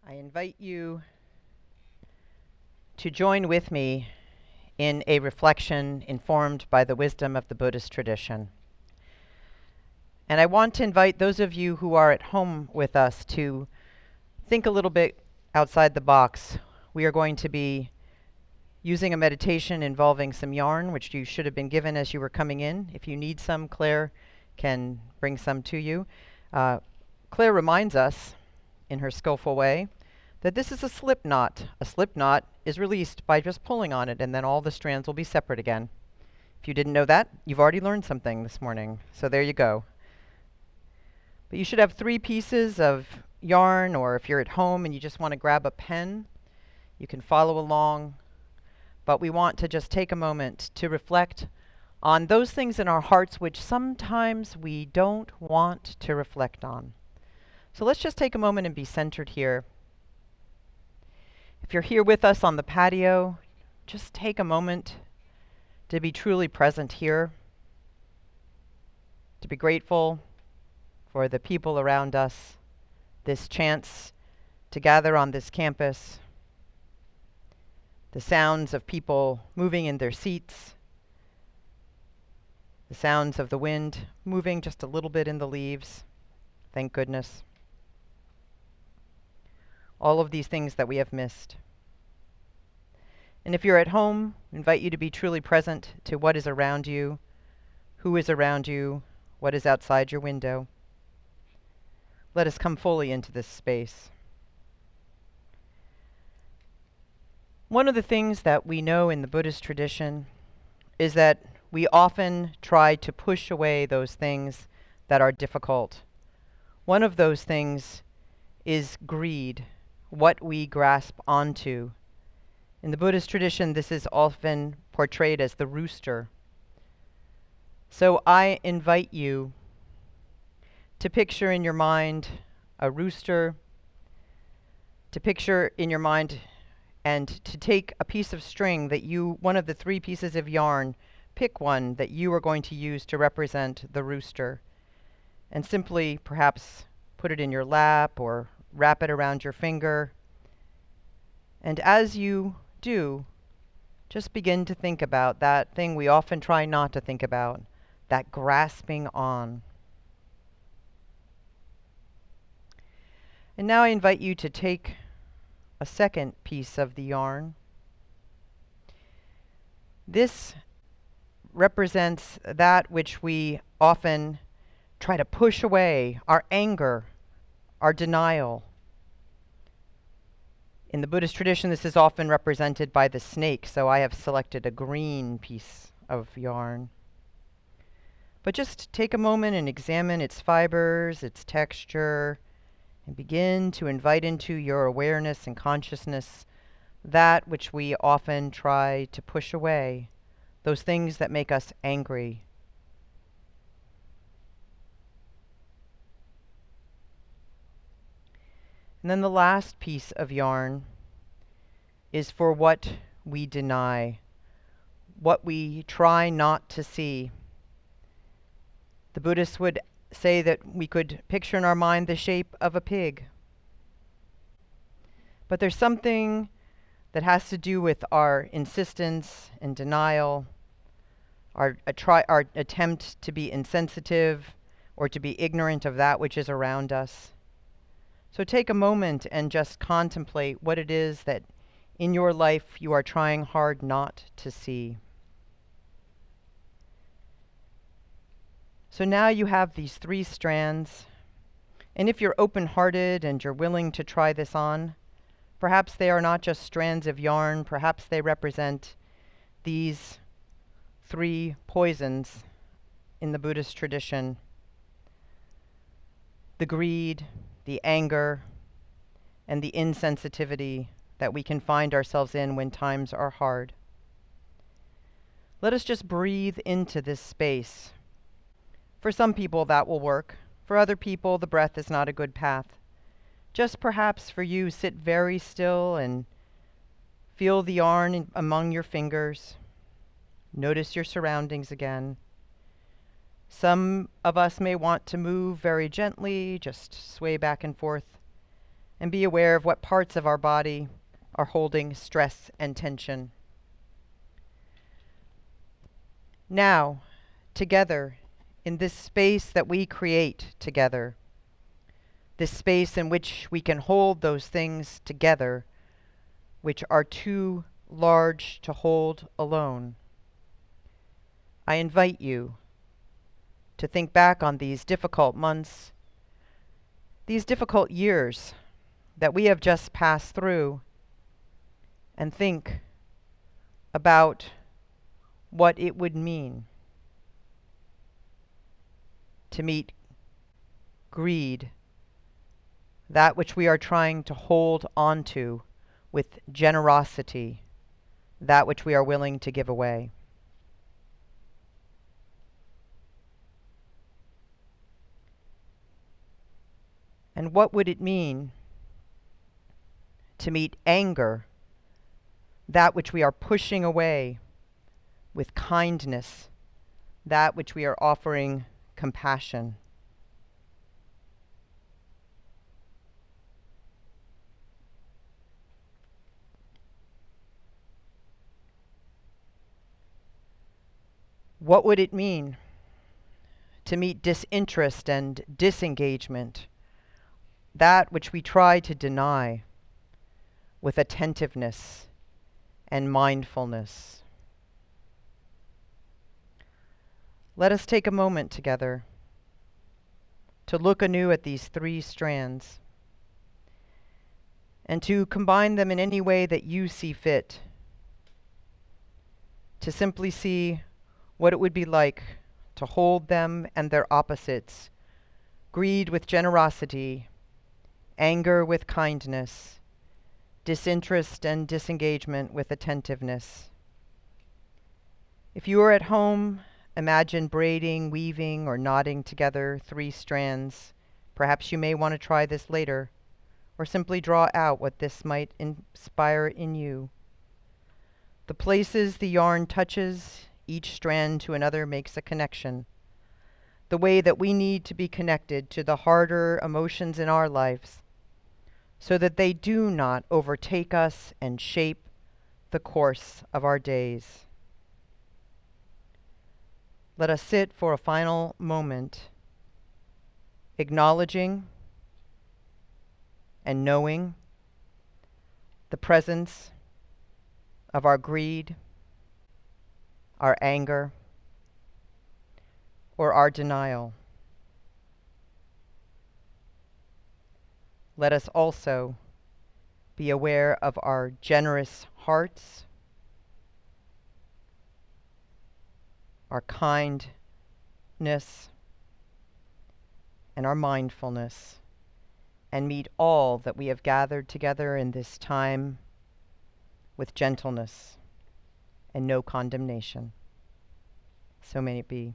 I invite you to join with me in a reflection informed by the wisdom of the Buddhist tradition. And I want to invite those of you who are at home with us to think a little bit outside the box. We are going to be using a meditation involving some yarn, which you should have been given as you were coming in. If you need some, Claire can bring some to you. Claire reminds us, in her skillful way, that this is a slip knot. A slip knot is released by just pulling on it, and then all the strands will be separate again. If you didn't know that, you've already learned something this morning. So there you go. But you should have 3 pieces of yarn, or if you're at home and you just want to grab a pen, you can follow along. But we want to just take a moment to reflect on those things in our hearts which sometimes we don't want to reflect on. So let's just take a moment and be centered here. If you're here with us on the patio, just take a moment to be truly present here, to be grateful for the people around us, this chance to gather on this campus, the sounds of people moving in their seats, the sounds of the wind moving just a little bit in the leaves, thank goodness. All of these things that we have missed. And if you're at home, I invite you to be truly present to what is around you, who is around you, what is outside your window. Let us come fully into this space. One of the things that we know in the Buddhist tradition is that we often try to push away those things that are difficult. One of those things is greed, what we grasp onto. In the Buddhist tradition, this is often portrayed as the rooster. So I invite you to picture in your mind a rooster, to picture in your mind and to take a piece of string that one of the 3 pieces of yarn, pick one that you are going to use to represent the rooster, and simply perhaps put it in your lap or wrap it around your finger. And as you do, just begin to think about that thing we often try not to think about, that grasping on. And now I invite you to take a second piece of the yarn. This represents that which we often try to push away, our anger, our denial. In the Buddhist tradition, this is often represented by the snake, so I have selected a green piece of yarn. But just take a moment and examine its fibers, its texture, and begin to invite into your awareness and consciousness that which we often try to push away, those things that make us angry. And then the last piece of yarn is for what we deny, what we try not to see. The Buddhists would say that we could picture in our mind the shape of a pig. But there's something that has to do with our insistence and denial, our attempt to be insensitive or to be ignorant of that which is around us. So take a moment and just contemplate what it is that in your life you are trying hard not to see. So now you have these 3 strands, and if you're open-hearted and you're willing to try this on, perhaps they are not just strands of yarn, perhaps they represent these 3 poisons in the Buddhist tradition: the greed, the anger, and the insensitivity that we can find ourselves in when times are hard. Let us just breathe into this space. For some people that will work. For other people, the breath is not a good path. Just perhaps for you, sit very still and feel the yarn among your fingers. Notice your surroundings again. Some of us may want to move very gently, just sway back and forth. and be aware of what parts of our body are holding stress and tension. Now, together, in this space that we create together, this space in which we can hold those things together which are too large to hold alone, I invite you to think back on these difficult months, these difficult years that we have just passed through, and think about what it would mean to meet greed, that which we are trying to hold onto, with generosity, that which we are willing to give away. And what would it mean to meet anger, that which we are pushing away, with kindness, that which we are offering compassion? What would it mean to meet disinterest and disengagement, that which we try to deny, with attentiveness and mindfulness? Let us take a moment together to look anew at these three strands and to combine them in any way that you see fit, to simply see what it would be like to hold them and their opposites, greed with generosity, anger with kindness, disinterest and disengagement with attentiveness. If you are at home, imagine braiding, weaving, or knotting together three strands. Perhaps you may want to try this later, or simply draw out what this might inspire in you. The places the yarn touches, each strand to another makes a connection. The way that we need to be connected to the harder emotions in our lives, so that they do not overtake us and shape the course of our days. Let us sit for a final moment, acknowledging and knowing the presence of our greed, our anger, or our denial. Let us also be aware of our generous hearts, our kindness, and our mindfulness, and meet all that we have gathered together in this time with gentleness and no condemnation. So may it be.